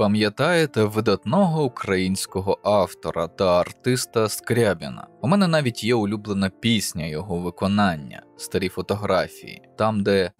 Пам'ятаєте видатного українського автора та артиста Скрябіна? У мене навіть є улюблена пісня його виконання «Старі фотографії», там де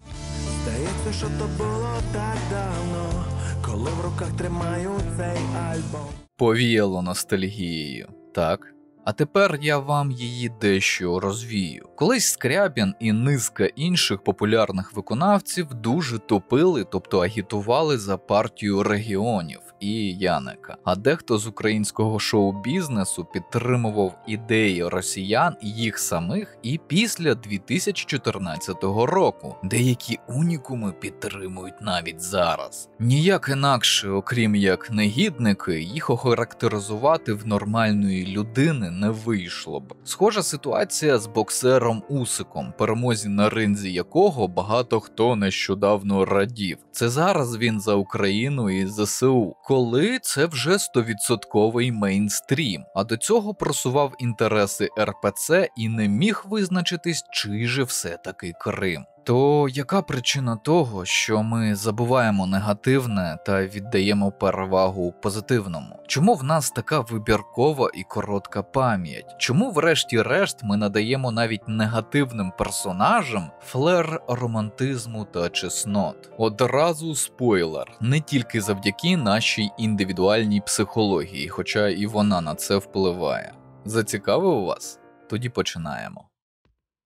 здається, що то було так давно, коли в руках тримаю цей альбом. Повіяло ностальгією, так? А тепер я вам її дещо розвію. Колись Скрябін і низка інших популярних виконавців дуже топили, тобто агітували за партію регіонів і Яника. А дехто з українського шоу-бізнесу підтримував ідеї росіян їх самих і після 2014 року. Деякі унікуми підтримують навіть зараз. Ніяк інакше, окрім як негідники, їх охарактеризувати в нормальної людини не вийшло б. Схожа ситуація з боксером Усиком, перемозі на ринзі якого багато хто нещодавно радів. Це зараз він за Україну і ЗСУ. Коли це вже 100% мейнстрім, а до цього просував інтереси РПЦ і не міг визначитись, чий же все-таки Крим. То яка причина того, що ми забуваємо негативне та віддаємо перевагу позитивному? Чому в нас така вибіркова і коротка пам'ять? Чому врешті-решт ми надаємо навіть негативним персонажам флер романтизму та чеснот? Одразу спойлер, не тільки завдяки нашій індивідуальній психології, хоча і вона на це впливає. Зацікавив вас? Тоді починаємо.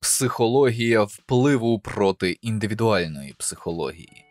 Психологія впливу проти індивідуальної психології.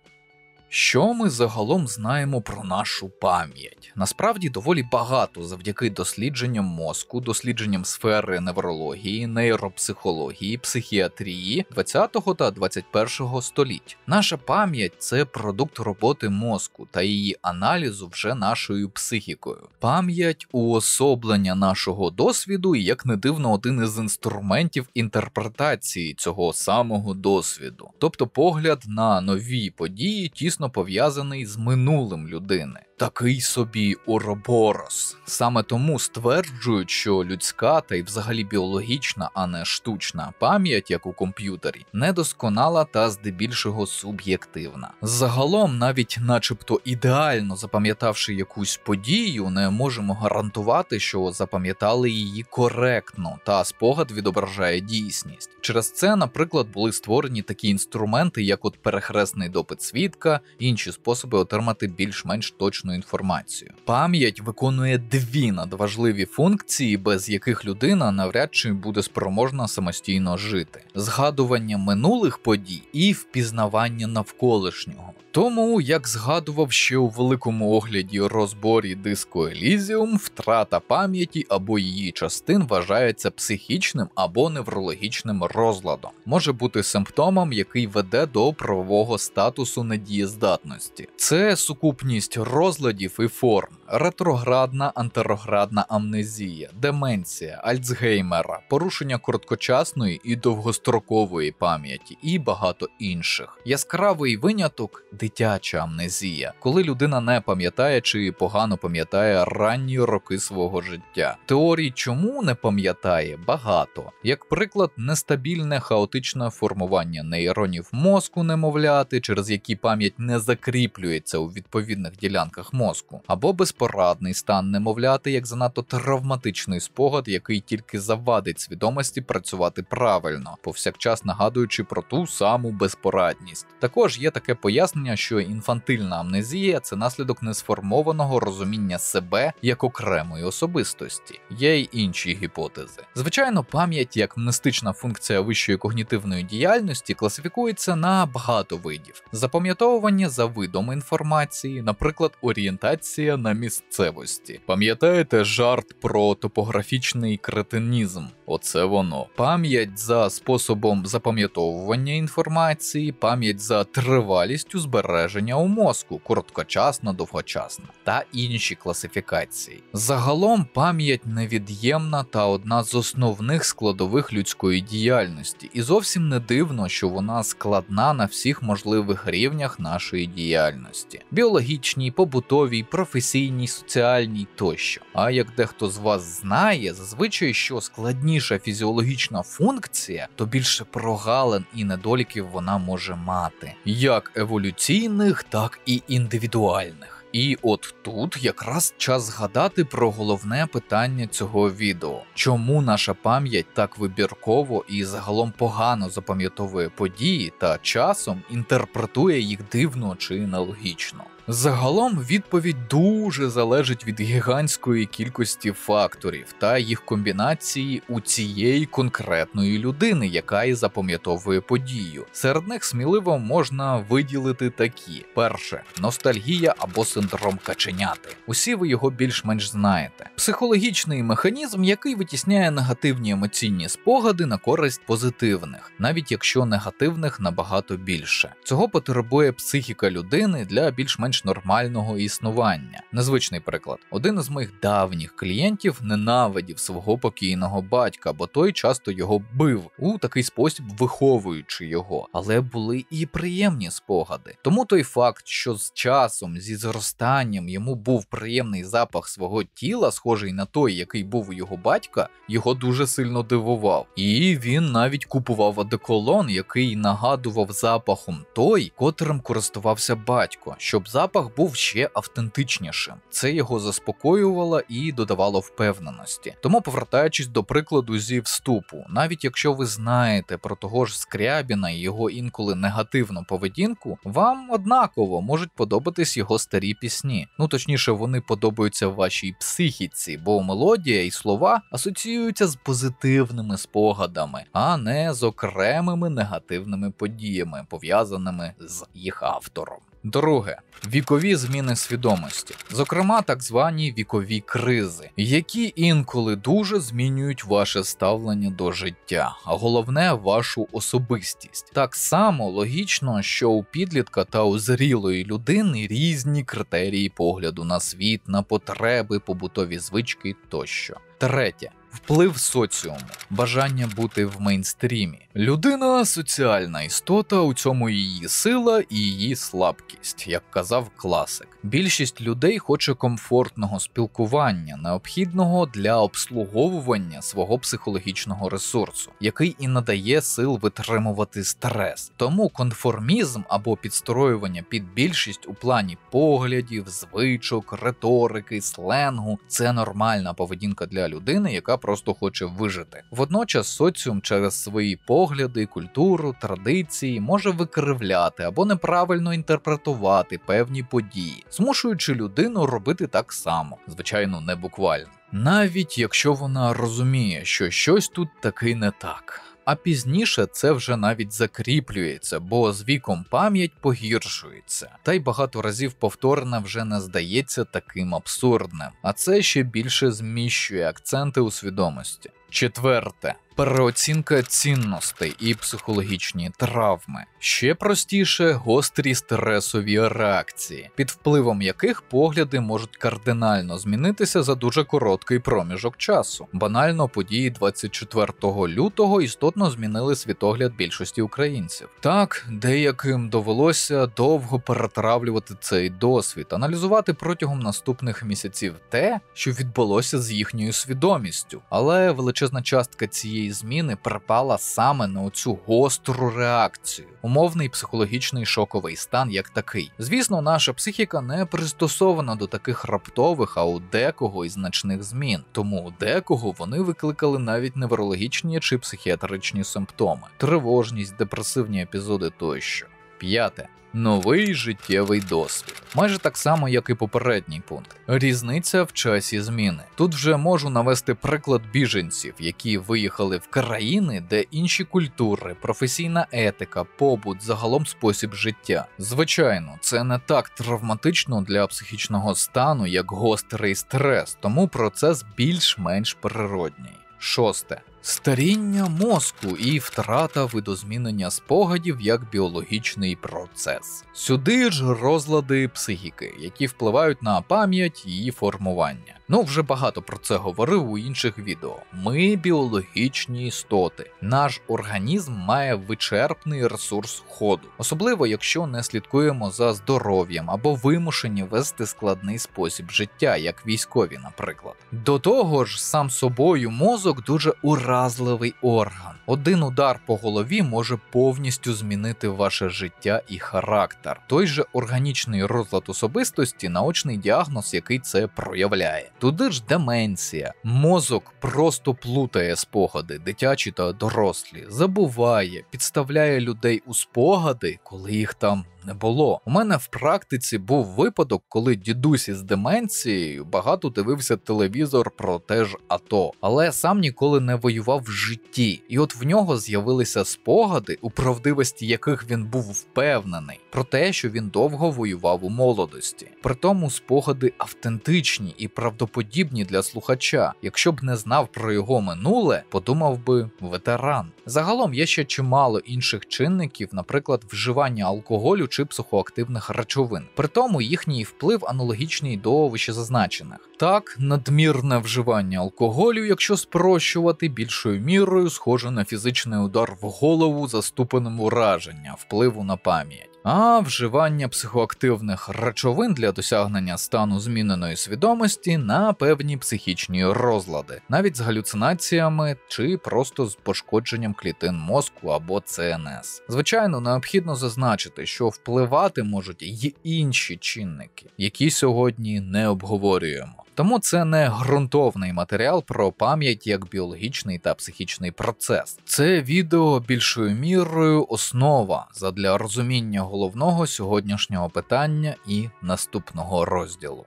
Що ми загалом знаємо про нашу пам'ять? Насправді доволі багато завдяки дослідженням мозку, дослідженням сфери неврології, нейропсихології, психіатрії 20-го та 21-го століть. Наша пам'ять – це продукт роботи мозку та її аналізу вже нашою психікою. Пам'ять – уособлення нашого досвіду і, як не дивно, один із інструментів інтерпретації цього самого досвіду. Тобто погляд на нові події тісно пов'язаний з минулим людини. Такий собі уроборос. Саме тому стверджують, що людська та й взагалі біологічна, а не штучна пам'ять, як у комп'ютері, недосконала та здебільшого суб'єктивна. Загалом, навіть начебто ідеально запам'ятавши якусь подію, не можемо гарантувати, що запам'ятали її коректно, та спогад відображає дійсність. Через це, наприклад, були створені такі інструменти, як от перехресний допит свідка, інші способи отримати більш-менш точну інформацію. Пам'ять виконує дві надважливі функції, без яких людина навряд чи буде спроможна самостійно жити: згадування минулих подій і впізнавання навколишнього. Тому, як згадував ще у великому огляді розборі Disco Elysium, втрата пам'яті або її частин вважається психічним або неврологічним розладом. Може бути симптомом, який веде до правового статусу недієздатності. Це сукупність розладів і форм: ретроградна, антероградна амнезія, деменція, Альцгеймера, порушення короткочасної і довгострокової пам'яті і багато інших. Яскравий виняток – дитяча амнезія, коли людина не пам'ятає чи погано пам'ятає ранні роки свого життя. Теорій, чому не пам'ятає, багато. Як приклад, нестабільне хаотичне формування нейронів мозку немовляти, через які пам'ять не закріплюється у відповідних ділянках мозку, або безпорадний стан немовляти як занадто травматичний спогад, який тільки завадить свідомості працювати правильно, повсякчас нагадуючи про ту саму безпорадність. Також є таке пояснення, що інфантильна амнезія – це наслідок несформованого розуміння себе як окремої особистості. Є й інші гіпотези. Звичайно, пам'ять як мнестична функція вищої когнітивної діяльності класифікується на багато видів. Запам'ятовування за видом інформації, наприклад, орієнтація на місцевості. Пам'ятаєте жарт про топографічний кретинізм? Оце воно. Пам'ять за способом запам'ятовування інформації, пам'ять за тривалістю збереження у мозку, короткочасна, довгочасна та інші класифікації. Загалом пам'ять невід'ємна та одна з основних складових людської діяльності, і зовсім не дивно, що вона складна на всіх можливих рівнях нашої діяльності: біологічній, побутовій, професійній, соціальній тощо. А як дехто з вас знає, зазвичай, що складніша фізіологічна функція, то більше прогалин і недоліків вона може мати, як еволюційних, так і індивідуальних. І от тут якраз час згадати про головне питання цього відео. Чому наша пам'ять так вибірково і загалом погано запам'ятовує події та часом інтерпретує їх дивно чи нелогічно? Загалом відповідь дуже залежить від гігантської кількості факторів та їх комбінації у цієї конкретної людини, яка і запам'ятовує подію. Серед них сміливо можна виділити такі. Перше – ностальгія або синдром каченяти. Усі ви його більш-менш знаєте. Психологічний механізм, який витісняє негативні емоційні спогади на користь позитивних, навіть якщо негативних набагато більше. Цього потребує психіка людини для більш-менш нормального існування. Незвичний приклад. Один із моїх давніх клієнтів ненавидів свого покійного батька, бо той часто його бив, у такий спосіб виховуючи його. Але були і приємні спогади. Тому той факт, що з часом, зі зростанням йому був приємний запах свого тіла, схожий на той, який був у його батька, його дуже сильно дивував. І він навіть купував одеколон, який нагадував запахом той, котрим користувався батько, щоб запах був ще автентичнішим. Це його заспокоювало і додавало впевненості. Тому, повертаючись до прикладу зі вступу, навіть якщо ви знаєте про того ж Скрябіна і його інколи негативну поведінку, вам однаково можуть подобатись його старі пісні. Ну, точніше, вони подобаються вашій психіці, бо мелодія і слова асоціюються з позитивними спогадами, а не з окремими негативними подіями, пов'язаними з їх автором. Друге. Вікові зміни свідомості. Зокрема, так звані вікові кризи, які інколи дуже змінюють ваше ставлення до життя, а головне – вашу особистість. Так само логічно, що у підлітка та у зрілої людини різні критерії погляду на світ, на потреби, побутові звички тощо. Третє. Вплив соціуму, бажання бути в мейнстрімі. Людина – соціальна істота, у цьому її сила і її слабкість, як казав класик. Більшість людей хоче комфортного спілкування, необхідного для обслуговування свого психологічного ресурсу, який і надає сил витримувати стрес. Тому конформізм або підстроювання під більшість у плані поглядів, звичок, риторики, сленгу – це нормальна поведінка для людини, яка просто хоче вижити. Водночас соціум через свої погляди, культуру, традиції може викривляти або неправильно інтерпретувати певні події, змушуючи людину робити так само, звичайно, не буквально. Навіть якщо вона розуміє, що щось тут таки не так. А пізніше це вже навіть закріплюється, бо з віком пам'ять погіршується. Та й багато разів повторне вже не здається таким абсурдним, а це ще більше зміщує акценти у свідомості. Четверте. Переоцінка цінностей і психологічні травми. Ще простіше – гострі стресові реакції, під впливом яких погляди можуть кардинально змінитися за дуже короткий проміжок часу. Банально, події 24 лютого істотно змінили світогляд більшості українців. Так, деяким довелося довго перетравлювати цей досвід, аналізувати протягом наступних місяців те, що відбулося з їхньою свідомістю. Але величезна частка цієї зміни припала саме на оцю гостру реакцію. Умовний психологічний шоковий стан як такий. Звісно, наша психіка не пристосована до таких раптових, а у декого і значних змін. Тому у декого вони викликали навіть неврологічні чи психіатричні симптоми. Тривожність, депресивні епізоди тощо. П'яте. Новий життєвий досвід. Майже так само, як і попередній пункт. Різниця в часі зміни. Тут вже можу навести приклад біженців, які виїхали в країни, де інші культури, професійна етика, побут, загалом спосіб життя. Звичайно, це не так травматично для психічного стану, як гострий стрес, тому процес більш-менш природній. Шосте. Старіння мозку і втрата видозмінення спогадів як біологічний процес. Сюди ж розлади психіки, які впливають на пам'ять і її формування. Вже багато про це говорив у інших відео. Ми біологічні істоти. Наш організм має вичерпний ресурс ходу. Особливо, якщо не слідкуємо за здоров'ям або вимушені вести складний спосіб життя, як військові, наприклад. До того ж, сам собою мозок дуже уразливий вразливий орган. Один удар по голові може повністю змінити ваше життя і характер. Той же органічний розлад особистості – наочний діагноз, який це проявляє. Туди ж деменція. Мозок просто плутає спогади, дитячі та дорослі, забуває, підставляє людей у спогади, коли їх там не було. У мене в практиці був випадок, коли дідусь із деменцією багато дивився телевізор про те ж АТО, але сам ніколи не воював в житті. І от в нього з'явилися спогади, у правдивості яких він був впевнений, про те, що він довго воював у молодості. Притому спогади автентичні і правдоподібні для слухача. Якщо б не знав про його минуле, подумав би ветеран. Загалом є ще чимало інших чинників, наприклад, вживання алкоголю чи психоактивних речовин. Притому їхній вплив аналогічний до вищезазначених. Так, надмірне вживання алкоголю, якщо спрощувати, більшою мірою схоже на фізичний удар в голову за ступенем ураження, впливу на пам'ять. А вживання психоактивних речовин для досягнення стану зміненої свідомості на певні психічні розлади, навіть з галюцинаціями чи просто з пошкодженням клітин мозку або ЦНС. Звичайно, необхідно зазначити, що впливати можуть й інші чинники, які сьогодні не обговорюємо. Тому це не ґрунтовний матеріал про пам'ять як біологічний та психічний процес. Це відео більшою мірою основа задля розуміння головного сьогоднішнього питання і наступного розділу.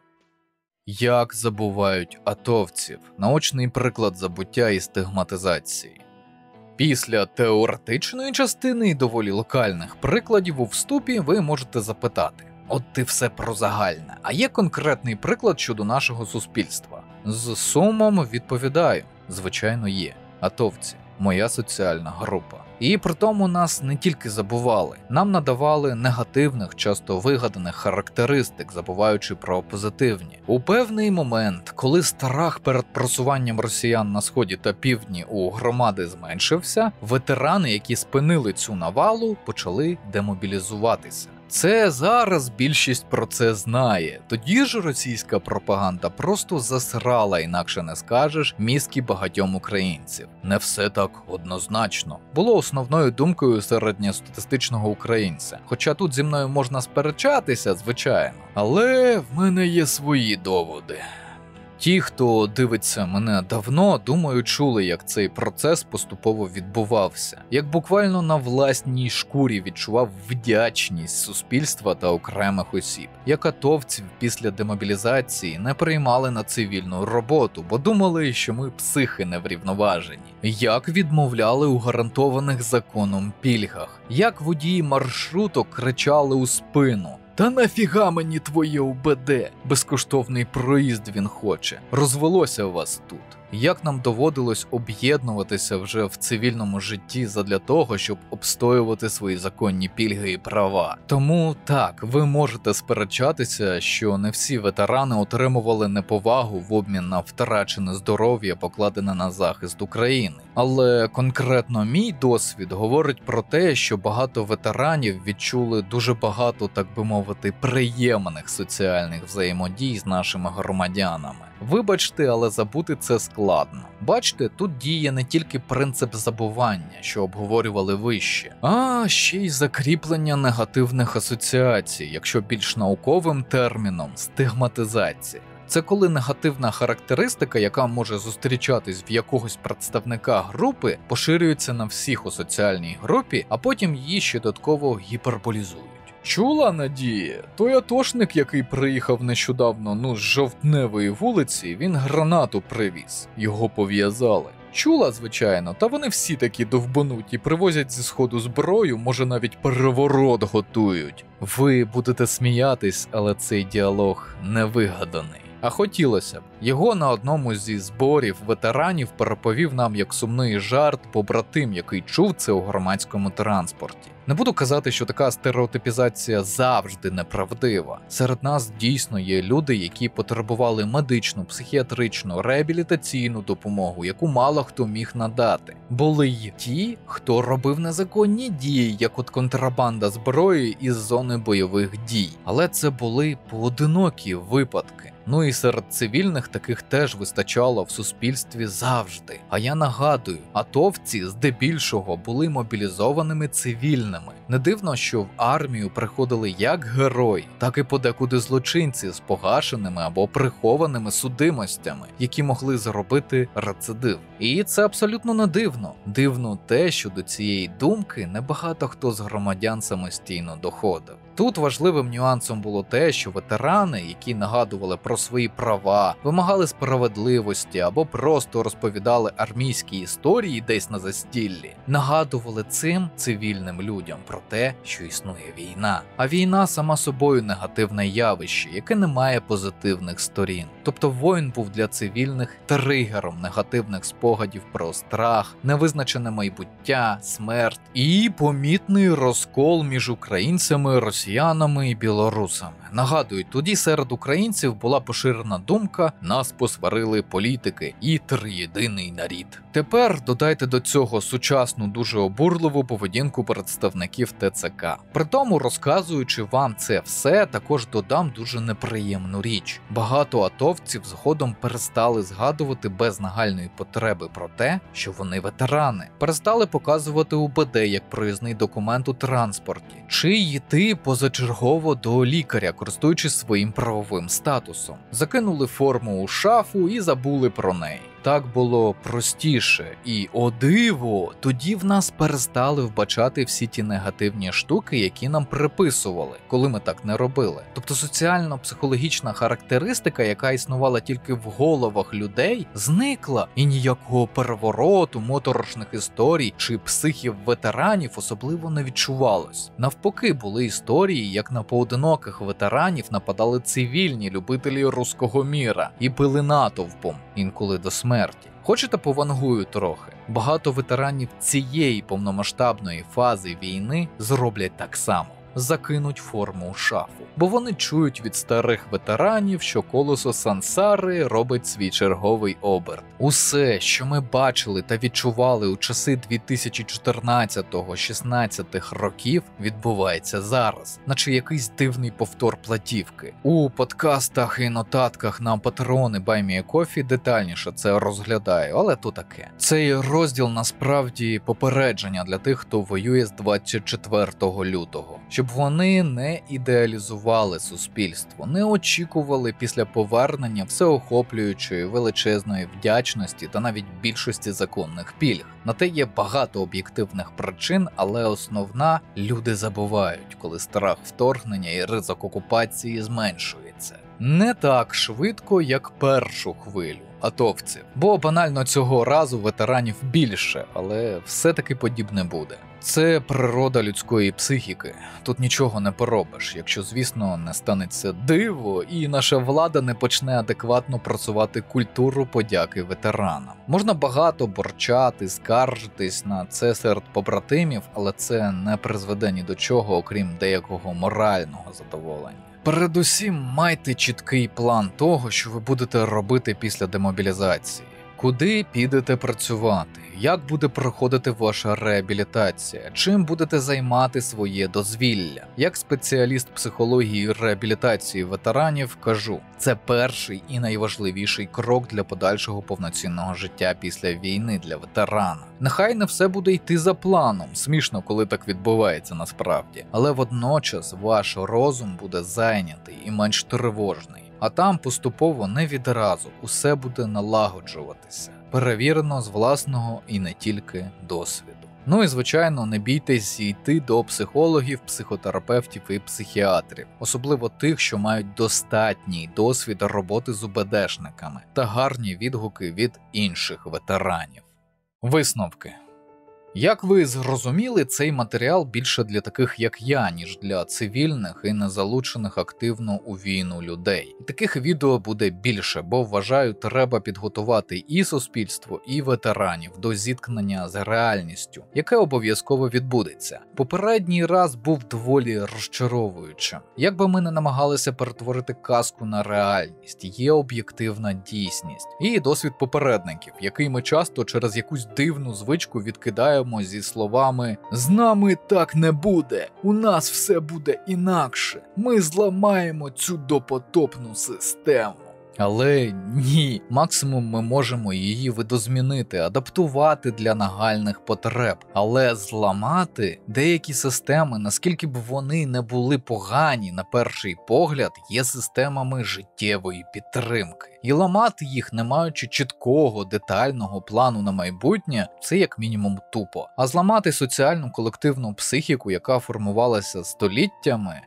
Як забувають атовців? Наочний приклад забуття і стигматизації. Після теоретичної частини і доволі локальних прикладів у вступі ви можете запитати: от ти все про загальне, а є конкретний приклад щодо нашого суспільства? З сумом відповідаю, звичайно є. Атовці – моя соціальна група. І при тому нас не тільки забували, нам надавали негативних, часто вигаданих характеристик, забуваючи про позитивні. У певний момент, коли страх перед просуванням росіян на сході та півдні у громади зменшився, ветерани, які спинили цю навалу, почали демобілізуватися. Це зараз більшість про це знає. Тоді ж російська пропаганда просто засрала, інакше не скажеш, мізки багатьом українців. Не все так однозначно. Було основною думкою середньостатистичного українця. Хоча тут зі мною можна сперечатися, звичайно. Але в мене є свої доводи. Ті, хто дивиться мене давно, думаю, чули, як цей процес поступово відбувався. Як буквально на власній шкурі відчував вдячність суспільства та окремих осіб. Як атовців після демобілізації не приймали на цивільну роботу, бо думали, що ми психи неврівноважені. Як відмовляли у гарантованих законом пільгах. Як водії маршруток кричали у спину: «Та нафіга мені твоє УБД? Безкоштовний проїзд він хоче. Розвелося вас тут». Як нам доводилось об'єднуватися вже в цивільному житті задля того, щоб обстоювати свої законні пільги і права. Тому так, ви можете сперечатися, що не всі ветерани отримували неповагу в обмін на втрачене здоров'я, покладене на захист України. Але конкретно мій досвід говорить про те, що багато ветеранів відчули дуже багато, так би мовити, приємних соціальних взаємодій з нашими громадянами. Вибачте, але забути це складно. Бачите, тут діє не тільки принцип забування, що обговорювали вище, а ще й закріплення негативних асоціацій, якщо більш науковим терміном – стигматизація. Це коли негативна характеристика, яка може зустрічатись в якогось представника групи, поширюється на всіх у соціальній групі, а потім її ще додатково гіперболізують. Чула, Надія? Той атошник, який приїхав нещодавно, з Жовтневої вулиці, він гранату привіз. Його пов'язали. Чула, звичайно, та вони всі такі довбануті, привозять зі сходу зброю, може навіть переворот готують. Ви будете сміятись, але цей діалог не вигаданий. А хотілося б. Його на одному зі зборів ветеранів переповів нам як сумний жарт побратим, який чув це у громадському транспорті. Не буду казати, що така стереотипізація завжди неправдива. Серед нас дійсно є люди, які потребували медичну, психіатричну, реабілітаційну допомогу, яку мало хто міг надати. Були й ті, хто робив незаконні дії, як от контрабанда зброї із зони бойових дій. Але це були поодинокі випадки. Ну і серед цивільних цивільних таких теж вистачало в суспільстві завжди. А я нагадую, атовці здебільшого були мобілізованими цивільними. Не дивно, що в армію приходили як герої, так і подекуди злочинці з погашеними або прихованими судимостями, які могли зробити рецидив. І це абсолютно не дивно. Дивно те, що до цієї думки небагато хто з громадян самостійно доходив. Тут важливим нюансом було те, що ветерани, які нагадували про свої права, вимагали справедливості або просто розповідали армійські історії десь на застіллі, нагадували цим цивільним людям про те, що існує війна. А війна сама собою негативне явище, яке не має позитивних сторін. Тобто воїн був для цивільних тригером негативних спогадів про страх, невизначене майбуття, смерть і помітний розкол між українцями, росіянами і білорусами. Нагадую, тоді серед українців була поширена думка «нас посварили політики» і «триєдиний нарід». Тепер додайте до цього сучасну дуже обурливу поведінку представників ТЦК. Притому, розказуючи вам це все, також додам дуже неприємну річ. Багато атовців згодом перестали згадувати без нагальної потреби про те, що вони ветерани. Перестали показувати УБД як проїзний документ у транспорті, чи йти позачергово до лікаря, користуючись своїм правовим статусом. Закинули форму у шафу і забули про неї. Так було простіше. І, о диво, тоді в нас перестали вбачати всі ті негативні штуки, які нам приписували, коли ми так не робили. Тобто соціально-психологічна характеристика, яка існувала тільки в головах людей, зникла, і ніякого перевороту, моторошних історій чи психів ветеранів особливо не відчувалось. Навпаки, були історії, як на поодиноких ветеранів нападали цивільні любителі руського міра і били натовпом, інколи до смерті. Хочете, повангую трохи? Багато ветеранів цієї повномасштабної фази війни зроблять так само. Закинуть форму у шафу. Бо вони чують від старих ветеранів, що колесо сансари робить свій черговий оберт. Усе, що ми бачили та відчували у часи 2014-16 років, відбувається зараз, наче якийсь дивний повтор платівки. У подкастах і нотатках на Patreon і Buy Me a Coffee детальніше це розглядаю, але то таке. Цей розділ насправді попередження для тих, хто воює з 24 лютого. Щоб вони не ідеалізували суспільство, не очікували після повернення всеохоплюючої величезної вдячності та навіть більшості законних пільг. На те є багато об'єктивних причин, але основна – люди забувають, коли страх вторгнення і ризик окупації зменшується. Не так швидко, як першу хвилю атовців. Бо банально цього разу ветеранів більше, але все-таки подібне буде. Це природа людської психіки. Тут нічого не поробиш, якщо, звісно, не станеться диво і наша влада не почне адекватно просувати культуру подяки ветеранам. Можна багато борчати, скаржитись на це серед побратимів, але це не призведе ні до чого, окрім деякого морального задоволення. Передусім, майте чіткий план того, що ви будете робити після демобілізації. Куди підете працювати? Як буде проходити ваша реабілітація? Чим будете займати своє дозвілля? Як спеціаліст психології і реабілітації ветеранів кажу, це перший і найважливіший крок для подальшого повноцінного життя після війни для ветерана. Нехай не все буде йти за планом, смішно, коли так відбувається насправді, але водночас ваш розум буде зайнятий і менш тривожний. А там поступово не відразу усе буде налагоджуватися. Перевірено з власного і не тільки досвіду. Ну і звичайно, не бійтесь йти до психологів, психотерапевтів і психіатрів, особливо тих, що мають достатній досвід роботи з УБДшниками та гарні відгуки від інших ветеранів. Висновки. Як ви зрозуміли, цей матеріал більше для таких, як я, ніж для цивільних і незалучених активно у війну людей. І таких відео буде більше, бо, вважаю, треба підготувати і суспільство, і ветеранів до зіткнення з реальністю, яке обов'язково відбудеться. Попередній раз був доволі розчаровуючим. Як би ми не намагалися перетворити казку на реальність, є об'єктивна дійсність. І досвід попередників, який ми часто через якусь дивну звичку відкидаємо зі словами «З нами так не буде, у нас все буде інакше, ми зламаємо цю допотопну систему». Але ні, максимум ми можемо її видозмінити, адаптувати для нагальних потреб. Але зламати деякі системи, наскільки б вони не були погані на перший погляд, є системами життєвої підтримки. І ламати їх, не маючи чіткого, детального плану на майбутнє, це як мінімум тупо. А зламати соціальну колективну психіку, яка формувалася століттями,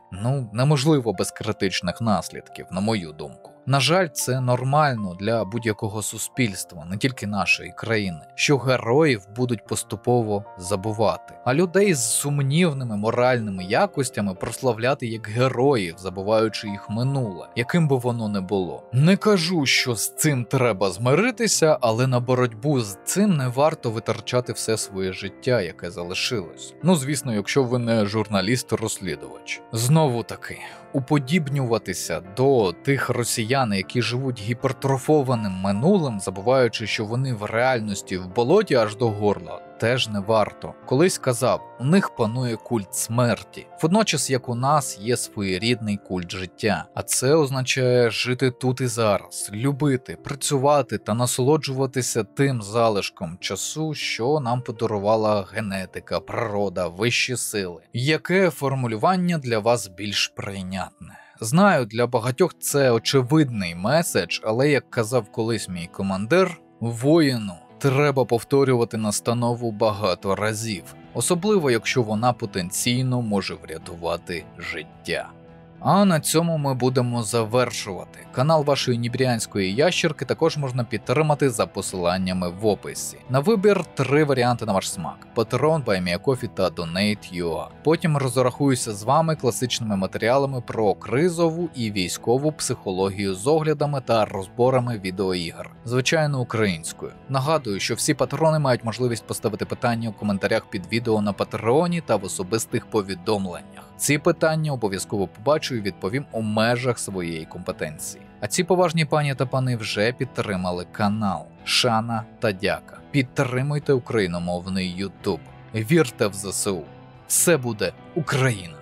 неможливо без критичних наслідків, на мою думку. На жаль, це нормально для будь-якого суспільства, не тільки нашої країни, що героїв будуть поступово забувати, а людей з сумнівними моральними якостями прославляти як героїв, забуваючи їх минуле, яким би воно не було. Не кажу, що з цим треба змиритися, але на боротьбу з цим не варто витрачати все своє життя, яке залишилось. Звісно, якщо ви не журналіст-розслідувач. Знову таки, уподібнюватися до тих росіян, які живуть гіпертрофованим минулим, забуваючи, що вони в реальності в болоті аж до горла, теж не варто. Колись казав, у них панує культ смерті, водночас як у нас є своєрідний культ життя. А це означає жити тут і зараз, любити, працювати та насолоджуватися тим залишком часу, що нам подарувала генетика, природа, вищі сили. Яке формулювання для вас більш прийнятне? Знаю, для багатьох це очевидний меседж, але, як казав колись мій командир, воїну треба повторювати настанову багато разів, особливо якщо вона потенційно може врятувати життя. А на цьому ми будемо завершувати. Канал вашої нібіріанської ящерки також можна підтримати за посиланнями в описі. На вибір 3 варіанти на ваш смак: Patreon, BuyMeACoffee та Donate.ua. Потім розрахуюся з вами класичними матеріалами про кризову і військову психологію з оглядами та розборами відеоігр, звичайно українською. Нагадую, що всі патрони мають можливість поставити питання у коментарях під відео на Патреоні та в особистих повідомленнях. Ці питання обов'язково побачу і відповім у межах своєї компетенції. А ці поважні пані та пани вже підтримали канал. Шана та дяка. Підтримуйте україномовний YouTube. Вірте в ЗСУ. Все буде Україна!